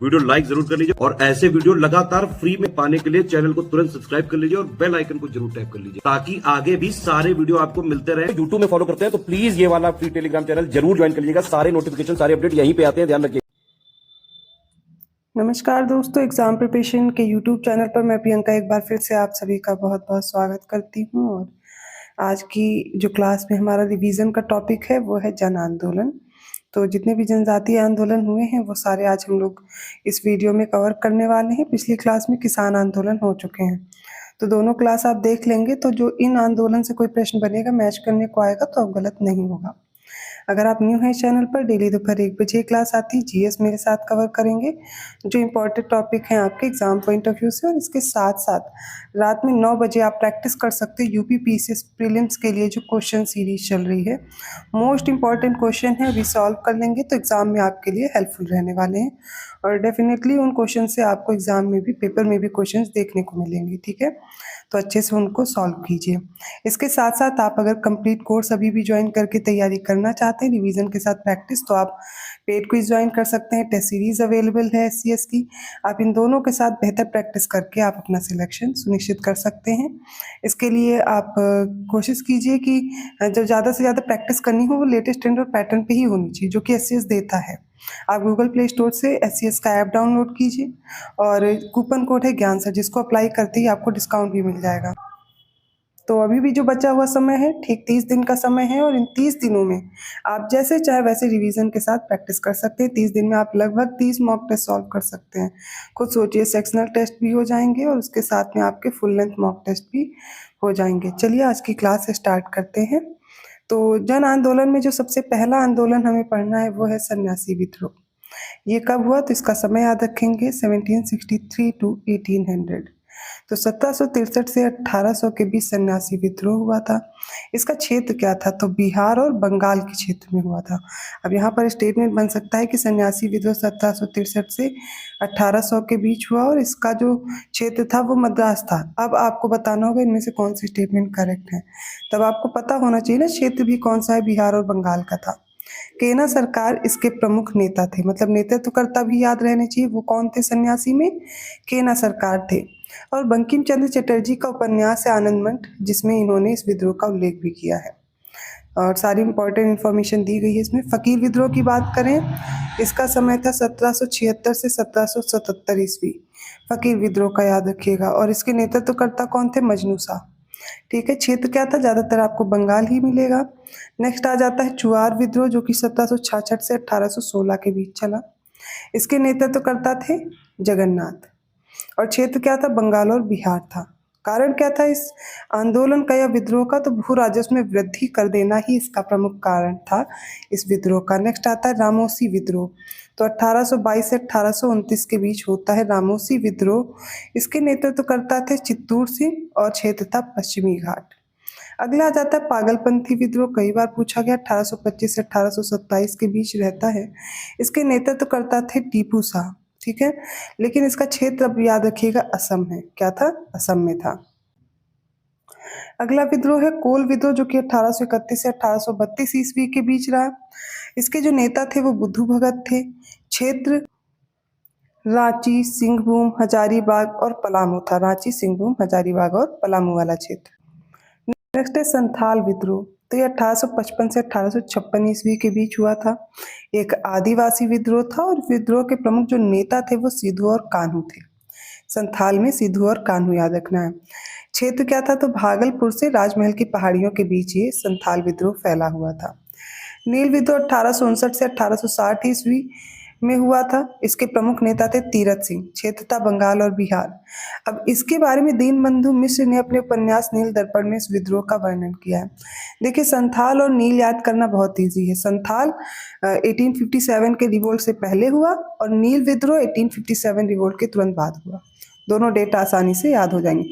Video like जरूर कर लीजिए और ऐसे वीडियो लगातार फ्री में पाने के लिए चैनल को तुरंत सब्सक्राइब कर लीजिए और बेल आइकन को जरूर टैप कर लीजिए ताकि आगे भी सारे वीडियो आपको मिलते रहे। यूट्यूब में फॉलो करते हैं तो प्लीज ये वाला फ्री टेलीग्राम चैनल जरूर ज्वाइन कर लीजिएगा। सारे नोटिफिकेशन सारे अपडेट यहीं पे आते हैं, ध्यान रखिए। नमस्कार दोस्तों, एग्ज़ाम प्रिपरेशन के यूट्यूब चैनल पर मैं प्रियंका एक बार फिर से आप सभी का बहुत बहुत स्वागत करती हूँ। और आज की जो क्लास में हमारा रिवीजन का टॉपिक है वो है जन आंदोलन। तो जितने भी जनजातीय आंदोलन हुए हैं वो सारे आज हम लोग इस वीडियो में कवर करने वाले हैं। पिछली क्लास में किसान आंदोलन हो चुके हैं, तो दोनों क्लास आप देख लेंगे तो जो इन आंदोलन से कोई प्रश्न बनेगा, मैच करने को आएगा तो अब गलत नहीं होगा। अगर आप न्यू हैं चैनल पर, डेली दोपहर 1 बजे क्लास आती है। जीएस मेरे साथ कवर करेंगे जो इम्पोर्टेंट टॉपिक हैं आपके एग्जाम पॉइंट ऑफ व्यू से, और इसके साथ साथ रात में 9 बजे आप प्रैक्टिस कर सकते हैं यूपी पीसीएस प्रीलिम्स के लिए जो क्वेश्चन सीरीज चल रही है। मोस्ट इंपॉर्टेंट क्वेश्चन है, अभी सॉल्व कर लेंगे तो एग्जाम में आपके लिए हेल्पफुल रहने वाले हैं। और डेफिनेटली उन क्वेश्चन से आपको एग्जाम में भी, पेपर में भी क्वेश्चंस देखने को मिलेंगे, ठीक है। तो अच्छे से उनको सॉल्व कीजिए। इसके साथ साथ आप अगर कंप्लीट कोर्स अभी भी ज्वाइन करके तैयारी करना चाहते हैं रिवीजन के साथ प्रैक्टिस, तो आप पेड क्विज ज्वाइन कर सकते हैं। टेस्ट सीरीज अवेलेबल है एससीएस की। आप इन दोनों के साथ बेहतर प्रैक्टिस करके आप अपना सिलेक्शन सुनिश्चित कर सकते हैं। इसके लिए आप कोशिश कीजिए कि जो ज़्यादा से ज़्यादा प्रैक्टिस करनी हो वो लेटेस्ट ट्रेंड और पैटर्न पे ही होनी चाहिए जो कि एससीएस देता है। आप गूगल प्ले स्टोर से एससीएस का ऐप डाउनलोड कीजिए और कूपन कोड है ज्ञान सर, जिसको अप्लाई करते ही आपको डिस्काउंट भी मिल जाएगा। तो अभी भी जो बचा हुआ समय है ठीक 30 दिन का समय है, और इन 30 दिनों में आप जैसे चाहे वैसे रिवीजन के साथ प्रैक्टिस कर सकते हैं। 30 दिन में आप लगभग 30 मॉक टेस्ट सॉल्व कर सकते हैं। खुद सोचिए, सेक्शनल टेस्ट भी हो जाएंगे और उसके साथ में आपके फुल लेंथ मॉक टेस्ट भी हो जाएंगे। चलिए आज की क्लास स्टार्ट करते हैं। तो जन आंदोलन में जो सबसे पहला आंदोलन हमें पढ़ना है वो है सन्यासी विद्रोह। ये कब हुआ तो इसका समय याद रखेंगे, 1763 टू 1800। तो 1763 से 1800 के बीच सन्यासी विद्रोह हुआ था। इसका क्षेत्र क्या था तो बिहार और बंगाल के क्षेत्र में हुआ था। अब यहाँ पर स्टेटमेंट बन सकता है कि सन्यासी विद्रोह 1763 से 1800 के बीच हुआ और इसका जो क्षेत्र था वो मद्रास था। अब आपको बताना होगा इनमें से कौन सी स्टेटमेंट करेक्ट है। तब आपको पता होना चाहिए ना क्षेत्र भी कौन सा है, बिहार और बंगाल का था। केना सरकार इसके प्रमुख नेता थे, मतलब नेतृत्वकर्ता भी याद रहने चाहिए। वो कौन थे सन्यासी में? केना सरकार थे। और बंकिम चंद्र चटर्जी का उपन्यास है आनंद मठ, जिसमें इन्होंने इस विद्रोह का उल्लेख भी किया है और सारी इंपॉर्टेंट इन्फॉर्मेशन दी गई है इसमें। फकीर विद्रोह की बात करें, इसका समय था 1776 से 1777 ईस्वी। फकीर विद्रोह का याद रखिएगा। और इसके नेतृत्वकर्ता कौन थे? मजनू शाह, ठीक है। क्षेत्र क्या था? ज़्यादातर आपको बंगाल ही मिलेगा। नेक्स्ट आ जाता है चुआर विद्रोह, जो कि 1766 से 1816 के बीच चला। इसके नेतृत्वकर्ता थे जगन्नाथ। और क्षेत्र क्या था? बंगाल और बिहार था। कारण क्या था इस आंदोलन का या विद्रोह का? तो भू राजस्व में वृद्धि कर देना ही इसका प्रमुख कारण था इस विद्रोह का। नेक्स्ट आता है रामोसी विद्रोह। तो 1822 से 1829 के बीच होता है रामोसी विद्रोह। इसके नेतृत्वकर्ता थे चित्तूर सिंह और क्षेत्र था पश्चिमी घाट। अगला आ जाता है पागलपंथी विद्रोह। कई बार पूछा गया, 1825 से 1827 के बीच रहता है। इसके नेतृत्वकर्ता थे टीपू शाह, ठीक है। लेकिन इसका क्षेत्र अब याद रखिएगा असम है। क्या था? असम में था। अगला विद्रोह है कोल विद्रोह, जो कि 1831 से 1832 ईस्वी के बीच रहा। इसके जो नेता थे वो बुद्धू भगत थे। क्षेत्र रांची, सिंहभूम, हजारीबाग और पलामू था। रांची, सिंहभूम, हजारीबाग और पलामू वाला क्षेत्र। नेक्स्ट है संथाल विद्रोह। तो ये 1855 से 1856 ईस्वी के बीच हुआ था। एक आदिवासी विद्रोह था और विद्रोह के प्रमुख जो नेता थे वो सिद्धू और कान्हू थे। संथाल में सिद्धू और कान्हू याद रखना है। क्षेत्र क्या था तो भागलपुर से राजमहल की पहाड़ियों के बीच ये संथाल विद्रोह फैला हुआ था। नील विद्रोह 1859 से 1860 ईस्वी में हुआ था। इसके प्रमुख नेता थे तीरथ सिंह। क्षेत्र था बंगाल और बिहार। अब इसके बारे में दीनबंधु मिश्र ने अपने उपन्यास नील दर्पण में इस विद्रोह का वर्णन किया है। देखिए, संथाल और नील याद करना बहुत इजी है। संथाल 1857 के रिवोल्ट से पहले हुआ और नील विद्रोह 1857 रिवोल्ट के तुरंत बाद हुआ। दोनों डेट आसानी से याद हो जाएंगे।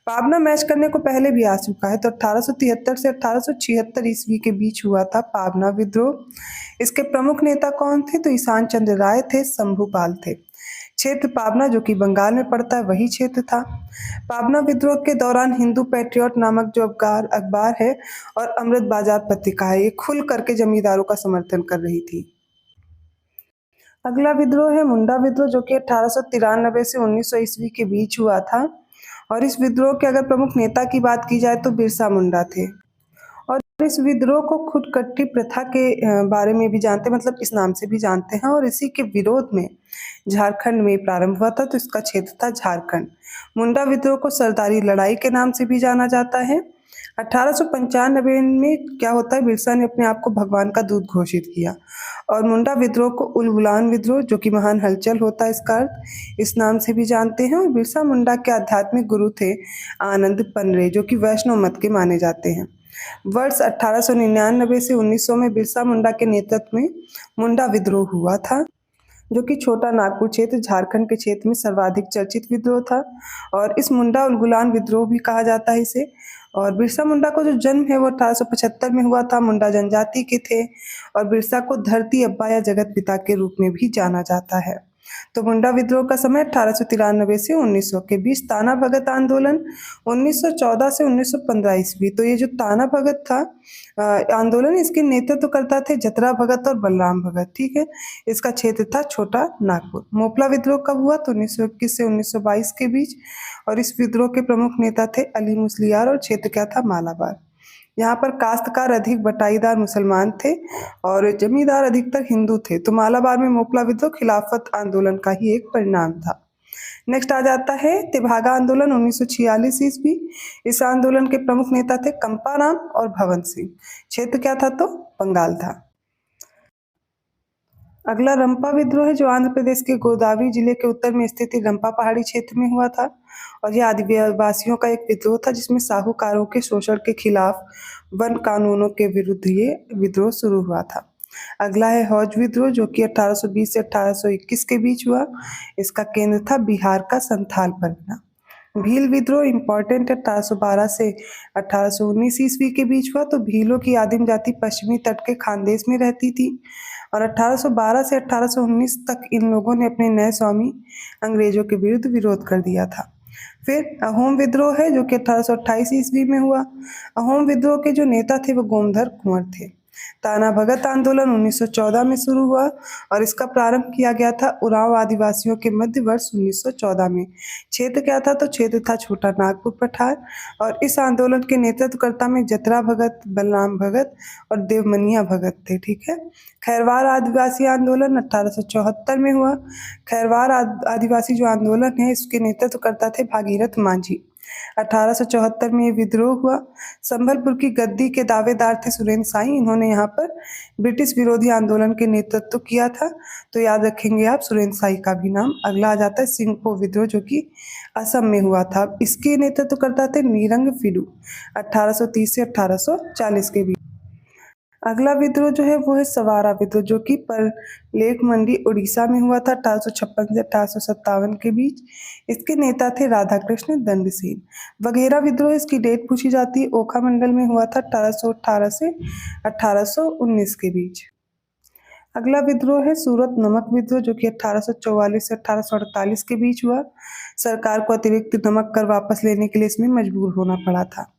पाबना मैच करने को पहले भी आ चुका है, तो 1873 से 1876 ईस्वी के बीच हुआ था पाबना विद्रोह। इसके प्रमुख नेता कौन थे तो ईशान चंद्र राय थे, शंभूपाल थे। क्षेत्र पाबना, जो कि बंगाल में पड़ता है, वही क्षेत्र था। पाबना विद्रोह के दौरान हिंदू पैट्रियट नामक जो अखबार है और अमृत बाजार पत्रिका है, ये खुल करके जमींदारों का समर्थन कर रही थी। अगला विद्रोह है मुंडा विद्रोह, जो कि 1893 से 1900 ईस्वी के बीच हुआ था। और इस विद्रोह के अगर प्रमुख नेता की बात की जाए तो बिरसा मुंडा थे। और इस विद्रोह को खुदकट्टी प्रथा के बारे में भी जानते, मतलब इस नाम से भी जानते हैं। और इसी के विरोध में झारखंड में प्रारंभ हुआ था, तो इसका क्षेत्र था झारखंड। मुंडा विद्रोह को सरदारी लड़ाई के नाम से भी जाना जाता है। 1895 में क्या होता है, बिरसा ने अपने आप को भगवान का दूत घोषित किया। और मुंडा विद्रोह को उलगुलान विद्रोह, जो कि महान हलचल होता है इसका अर्थ, इस नाम से भी जानते हैं। और बिरसा मुंडा के आध्यात्मिक गुरु थे आनंद पनरे, जो कि वैष्णव मत के माने जाते हैं। वर्ष 1899 से 1900 में बिरसा मुंडा के नेतृत्व में मुंडा विद्रोह हुआ था, जो कि छोटा नागपुर क्षेत्र झारखंड के क्षेत्र में सर्वाधिक चर्चित विद्रोह था। और इस मुंडा उलगुलान विद्रोह भी कहा जाता है इसे। और बिरसा मुंडा को जो जन्म है वो 1875 में हुआ था। मुंडा जनजाति के थे और बिरसा को धरती अब्बा या जगत पिता के रूप में भी जाना जाता है। तो मुंडा विद्रोह का समय 1893 से 1900 के बीच। ताना भगत आंदोलन 1914 से 1915 ईस्वी। तो ये जो ताना भगत था आंदोलन, इसके नेतृत्व करता थे जतरा भगत और बलराम भगत, ठीक है। इसका क्षेत्र था छोटा नागपुर। मोपला विद्रोह कब हुआ, तो 1921 से 1922 के बीच। और इस विद्रोह के प्रमुख नेता थे अली मुसलियार और क्षेत्र क्या था, मालाबार। यहाँ पर काश्तकार अधिक बटाईदार मुसलमान थे और जमींदार अधिकतर हिंदू थे। तो मालाबार में मोपला विद्रोह खिलाफत आंदोलन का ही एक परिणाम था। नेक्स्ट आ जाता है तेभागा आंदोलन 1946 ईस्वी। इस आंदोलन के प्रमुख नेता थे कंपाराम और भवन सिंह। क्षेत्र क्या था, तो बंगाल था। अगला रंपा विद्रोह है, जो आंध्र प्रदेश के गोदावरी जिले के उत्तर में स्थित रंपा पहाड़ी क्षेत्र में हुआ था। और यह आदिवासियों का एक विद्रोह था, जिसमें साहूकारों के शोषण के खिलाफ वन कानूनों के विरुद्ध ये विद्रोह शुरू हुआ था। अगला है हौज विद्रोह, जो कि 1820 से 1821 के बीच हुआ। इसका केंद्र था बिहार का संथाल परगना। भील विद्रोह इंपॉर्टेंट है, 1812 से 1819 ईस्वी के बीच हुआ। तो भीलों की आदिम जाति पश्चिमी तट के खानदेश में रहती थी। और 1812 से 1819 तक इन लोगों ने अपने नए स्वामी अंग्रेजों के विरुद्ध विरोध कर दिया था। फिर अहोम विद्रोह है, जो कि 1828 ईस्वी में हुआ। अहोम विद्रोह के जो नेता थे वो गोमधर कुंवर थे। ताना भगत आंदोलन 1914 में शुरू हुआ और इसका प्रारंभ किया गया था उरांव आदिवासियों के मध्य वर्ष 1914 में। क्षेत्र क्या था, तो क्षेत्र था छोटा नागपुर पठार। और इस आंदोलन के नेतृत्वकर्ता में जतरा भगत, बलराम भगत और देवमनिया भगत थे, ठीक है। खैरवार आदिवासी आंदोलन 1874 में हुआ। खैरवार आदिवासी जो आंदोलन है, इसके नेतृत्वकर्ता थे भागीरथ मांझी। 1874 में ये विद्रोह हुआ। संबलपुर की गद्दी के दावेदार थे सुरेंद्र साई। इन्होंने यहाँ पर ब्रिटिश विरोधी आंदोलन के नेतृत्व किया था। तो याद रखेंगे आप सुरेंद्र साई का भी नाम। अगला आ जाता है सिंगपो विद्रोह, जो कि असम में हुआ था। इसके नेतृत्व करता थे नीरंग फिडू 1830 से 1840 के बीच। अगला विद्रोह जो है वो है सवारा विद्रोह, जो कि परलेख मंडी उड़ीसा में हुआ था 1856 से 1857 के बीच। इसके नेता थे राधा कृष्ण दंडसेन। वगैरह विद्रोह, इसकी डेट पूछी जाती है, ओखा मंडल में हुआ था 1818 से 1819 के बीच। अगला विद्रोह है सूरत नमक विद्रोह, जो कि 1844 से 1848 के बीच हुआ। सरकार को अतिरिक्त नमक कर वापस लेने के लिए इसमें मजबूर होना पड़ा था।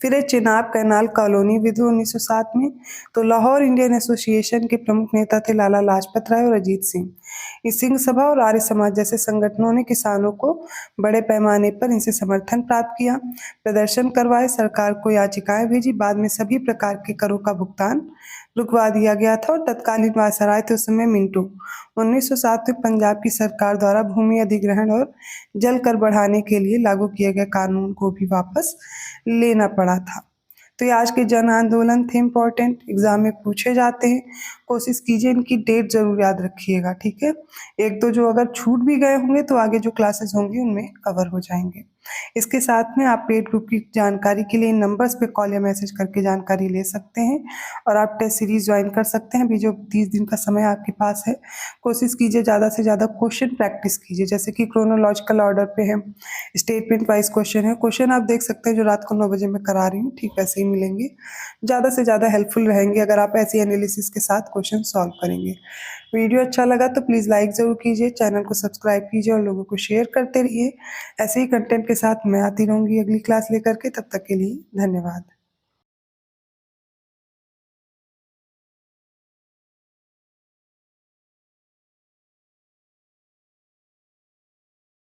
फिर है चेनाब कैनाल कॉलोनी विद्रोह 1907 में। तो लाहौर इंडियन एसोसिएशन के प्रमुख नेता थे लाला लाजपत राय और अजीत सिंह। इस सिंह सभा और आर्य समाज जैसे संगठनों ने किसानों को बड़े पैमाने पर इनसे समर्थन प्राप्त किया, प्रदर्शन करवाए, सरकार को याचिकाएं भेजी। बाद में सभी प्रकार के करों का भुगतान रुकवा दिया गया था। और तत्कालीन वायसराय थे उस समय मिंटो। 1907 में पंजाब की सरकार द्वारा भूमि अधिग्रहण और जल कर बढ़ाने के लिए लागू किए गए कानून को भी वापस लेना पड़ा था। तो ये आज के जन आंदोलन थे, इम्पोर्टेंट, एग्जाम में पूछे जाते हैं। कोशिश कीजिए इनकी डेट जरूर याद रखिएगा, ठीक है। एक दो जो अगर छूट भी गए होंगे तो आगे जो क्लासेस होंगी उनमें कवर हो जाएंगे। इसके साथ में आप पेड ग्रुप की जानकारी के लिए इन नंबर्स पे कॉल या मैसेज करके जानकारी ले सकते हैं। और आप टेस्ट सीरीज ज्वाइन कर सकते हैं। अभी जो 30 दिन का समय आपके पास है, कोशिश कीजिए ज़्यादा से ज़्यादा क्वेश्चन प्रैक्टिस कीजिए। जैसे कि क्रोनोलॉजिकल ऑर्डर पे है, स्टेटमेंट वाइज क्वेश्चन है। क्वेश्चन आप देख सकते हैं जो रात को 9 बजे मैं करा रही हूँ, ठीक वैसे ही मिलेंगे। ज़्यादा से ज़्यादा हेल्पफुल रहेंगे अगर आप ऐसी एनालिसिस के साथ क्वेश्चन सॉल्व करेंगे। वीडियो अच्छा लगा तो प्लीज़ लाइक ज़रूर कीजिए, चैनल को सब्सक्राइब कीजिए और लोगों को शेयर करते रहिए। ऐसे ही कंटेंट के साथ मैं आती रहूँगी अगली क्लास लेकर के। तब तक के लिए धन्यवाद।